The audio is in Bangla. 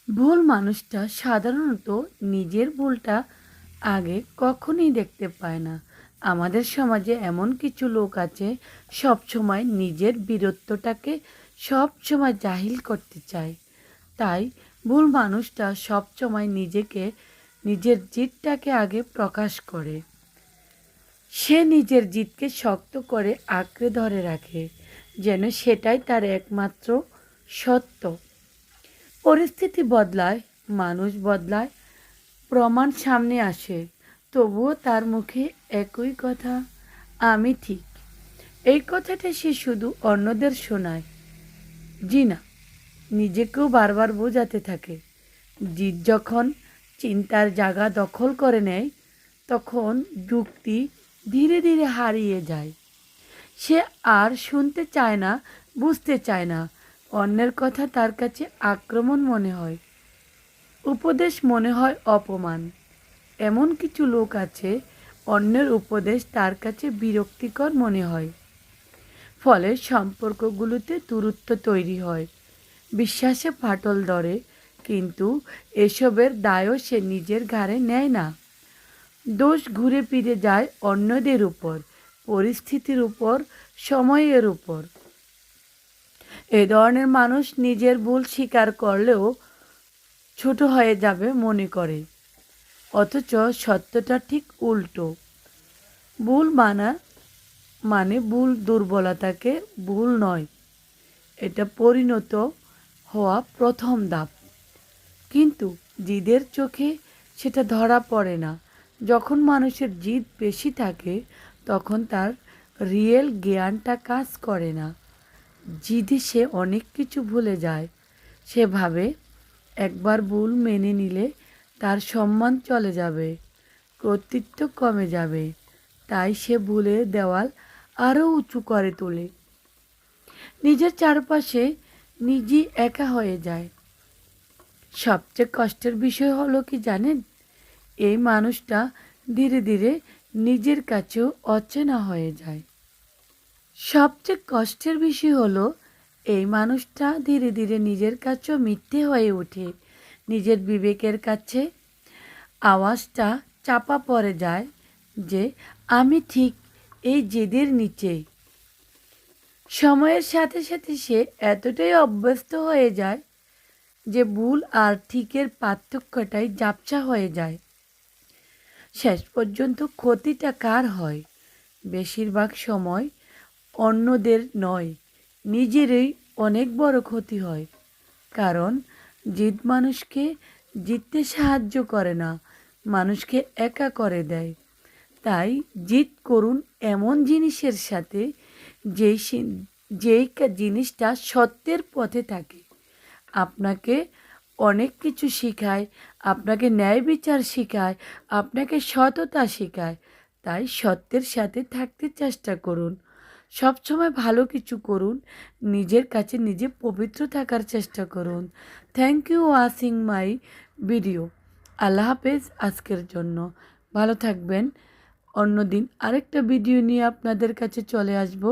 ভুল মানুষটা সাধারণত নিজের ভুলটা আগে কখনোই দেখতে পায় না। আমাদের সমাজে এমন কিছু লোক আছে সবসময় নিজের বীরত্বটাকে সবসময় জাহিল করতে চায়। তাই ভুল মানুষটা সবসময় নিজের জিদটাকে আগে প্রকাশ করে। সে নিজের জিদকে শক্ত করে আঁকড়ে ধরে রাখে, যেন সেটাই তার একমাত্র সত্য। পরিস্থিতি বদলায়, মানুষ বদলায়, প্রমাণ সামনে আসে, তবুও তার মুখে একই কথা, আমি ঠিক। এই কথাটা সে শুধু অন্যদের শোনায়, জি না, নিজেকেও বারবার বোঝাতে থাকে। জিদ যখন চিন্তার জায়গা দখল করে নেয়, তখন যুক্তি ধীরে ধীরে হারিয়ে যায়। সে আর শুনতে চায় না, বুঝতে চায় না। অন্যের কথা তার কাছে আক্রমণ মনে হয়, উপদেশ মনে হয় অপমান। এমন কিছু লোক আছে, অন্যের উপদেশ তার কাছে বিরক্তিকর মনে হয়। ফলে সম্পর্কগুলোতে দূরত্ব তৈরি হয়, বিশ্বাসে ফাটল ধরে। কিন্তু এসবের দায়ও সে নিজের ঘাড়ে নেয় না। দোষ ঘুরে ফিরে যায় অন্যদের উপর, পরিস্থিতির উপর, সময়ের উপর। এ ধরনের মানুষ নিজের ভুল স্বীকার করলেও ছোট হয়ে যাবে মনে করে, অথচ সত্যটা ঠিক উল্টো। ভুল মানে ভুল দুর্বলতাকে ভুল নয়, এটা পরিণত হওয়া প্রথম ধাপ। কিন্তু জিদের চোখে সেটা ধরা পড়ে না। যখন মানুষের জিদ বেশি থাকে, তখন তার রিয়েল জ্ঞানটা কাজ করে না। জিদে সে অনেক কিছু ভুলে যায়। সে ভাবে একবার ভুল মেনে নিলে তার সম্মান চলে যাবে, কর্তৃত্ব কমে যাবে। তাই সে ভুলের দেওয়াল আরও উঁচু করে তোলে, নিজের চারপাশে নিজেই একা হয়ে যায়। সবচেয়ে কষ্টের বিষয় হলো কি জানেন? এই মানুষটা ধীরে ধীরে নিজের কাছেও অচেনা হয়ে যায়। সবচেয়ে কষ্টের বিষয় হলো এই মানুষটা ধীরে ধীরে নিজের কাছেও মিথ্যে হয়ে ওঠে। নিজের বিবেকের কাছে আওয়াজটা চাপা পড়ে যায় যে আমি ঠিক, এই জেদের নিচে। সময়ের সাথে সাথে সে এতটাই অভ্যস্ত হয়ে যায় যে ভুল আর ঠিকের পার্থক্যটাই ঝাপসা হয়ে যায়। শেষ পর্যন্ত ক্ষতিটা কার হয়? বেশিরভাগ সময় অন্যদের নয়, নিজেরই অনেক বড় ক্ষতি হয়। কারণ জিদ মানুষকে জিততে সাহায্য করে না, মানুষকে একা করে দেয়। তাই জিদ করুন এমন জিনিসের সাথে যেই জিনিসটা সত্যের পথে থাকে, আপনাকে অনেক কিছু শেখায়, আপনাকে ন্যায় বিচার শেখায়, আপনাকে সততা শেখায়। তাই সত্যের সাথে থাকতে চেষ্টা করুন, সবসময় ভালো কিছু করুন, নিজের কাছে নিজে পবিত্র থাকার চেষ্টা করুন। Thank you watching my video. আল্লাহ হাফেজ আজকের জন্য। ভালো থাকবেন। অন্যদিন আরেকটা ভিডিও নিয়ে আপনাদের কাছে চলে আসবো।